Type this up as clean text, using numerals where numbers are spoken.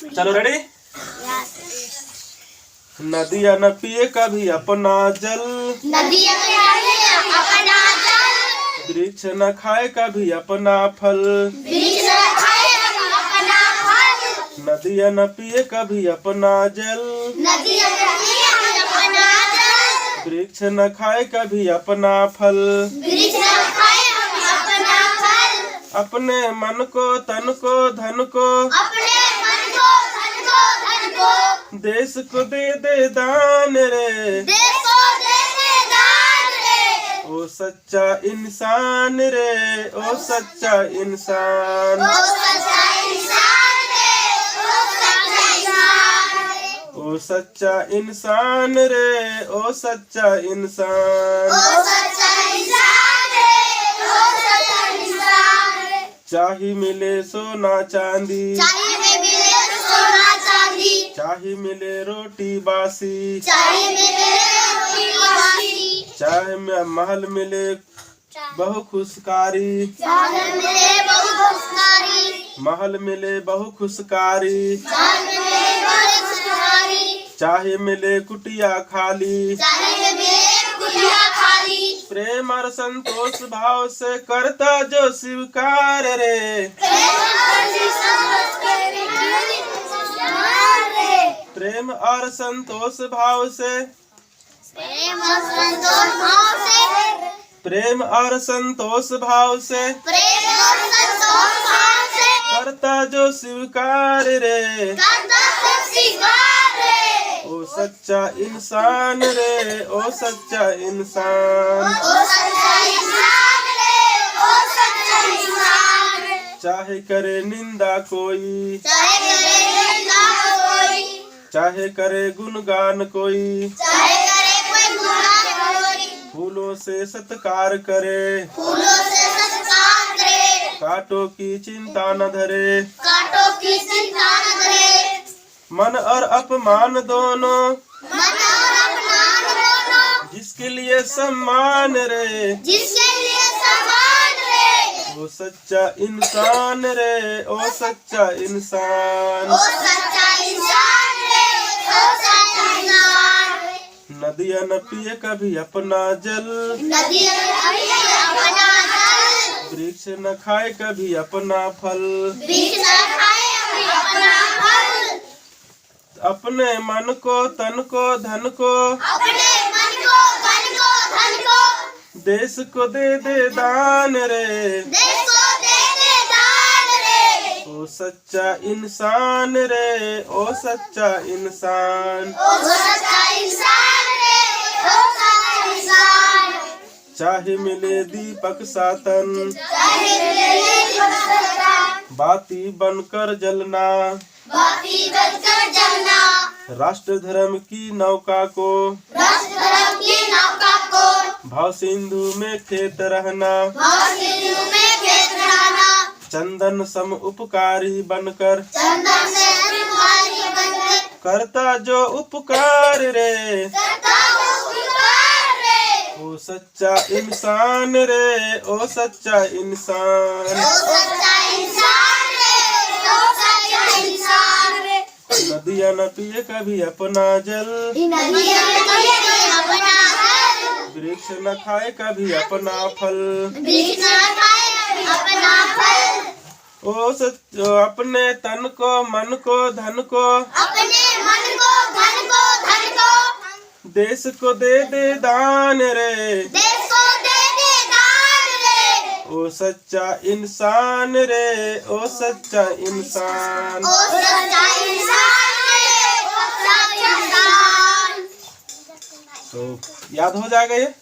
चलो रेडी। नदिया न पिए कभी अपना जल, नदिया अपना जल, वृक्ष न खाए कभी अपना फल, वृक्ष खाए अपना फल, नदिया न पिए कभी अपना जल, नदिया अपना जल, वृक्ष न खाए कभी अपना फल, वृक्ष खाए अपना फल, अपने मन को तन को धन को, अपने मन को धन को, देश को दे दान रे, देश को दे दान रे, ओ सच्चा इंसान रे, ओ सच्चा इंसान, ओ सच्चा इंसान रे, ओ सच्चा इंसान रे, ओ सच्चा इंसान रे, ओ सच्चा इंसान, ओ सच्चा इंसान रे, ओ सच्चा इंसान रे, चाहे मिले सोना चांदी, चाहे में मिले सोना चांदी, चाहे मिले रोटी बासी, चाहे मिले रोटी बासी, चाहे महल मिले बहु खुशकारी, चाहे मिले बहु खुशकारी, महल मिले बहु खुशकारी, चाहे मिले बहु खुशकारी, चाहे मिले कुटिया खाली, चाहे मिले कुटिया खाली, प्रेम और संतोष भाव से करता जो स्वीकार रे, प्रेम और संतोष भाव से, प्रेम और संतोष भाव से, प्रेम और संतोष भाव से, प्रेम और संतोष भाव से, करता जो स्वीकार रे, करता है स्वीकार रे, ओ सच्चा इंसान रे, ओ सच्चा इंसान, ओ सच्चा इंसान रे, ओ सच्चा इंसान रे, चाहे करे निंदा कोई, चाहे करे निंदा कोई, चाहे करे गुणगान कोई, चाहे करे कोई गुनाह कोई, फूलों से सत्कार करे, फूलों से सत्कार करे, कांटों की चिंता न धरे, कांटों की चिंता न करे, मन और अपमान दोनों, मन और अपमान दोनों, जिसके लिए सम्मान रे, जिसके लिए सम्मान रे, ओ सच्चा इंसान रे, ओ सच्चा इंसान, ओ सच्चा इंसान रे, ओ सच्चा इंसान रे, नदिया न पिए कभी अपना जल, नदी अपना जल, वृक्ष न खाए कभी अपना फल, वृक्ष न खाए अपना फल, अपने मन को तन को धन को, अपने मन को धन को, देश को दे दान रे, देश को दे दान रे, ओ सच्चा इंसान रे, ओ सच्चा इंसान, ओ सच्चा इंसान रे, ओ सच्चा इंसान रे, चाहे मिले दीपक सातन, चाहे मिले सत्ता, बाती बनकर जलना, बाती बनकर जलना, राष्ट्र धर्म की नौका को, राष्ट्र धर्म की नौका को, भाव सिंधु में खेत रहना, भाव सिंधु में खेत रहना, चंदन सम उपकारी बनकर, चंदन से उपकारी बनकर, करता जो उपकार रे, करता हूँ उपकार रे, ओ सच्चा इंसान रे, ओ सच्चा इंसान, ओ सच्चा इंसान रे, ओ सच्चा इंसान रे, नदिया न पिए कभी अपना जल, नदिया अपना जल, वृक्ष न खाए कभी अपना फल, वृक्ष न खाए अपना फल, अपने तन को मन को धन को, अपने मन को धन को, देश को दे दान रे, देश को दे दान रे, ओ सच्चा इंसान रे, ओ सच्चा इंसान, ओ सच्चा इंसान रे, ओ सच्चा इंसान। तो याद हो जाएगा ये।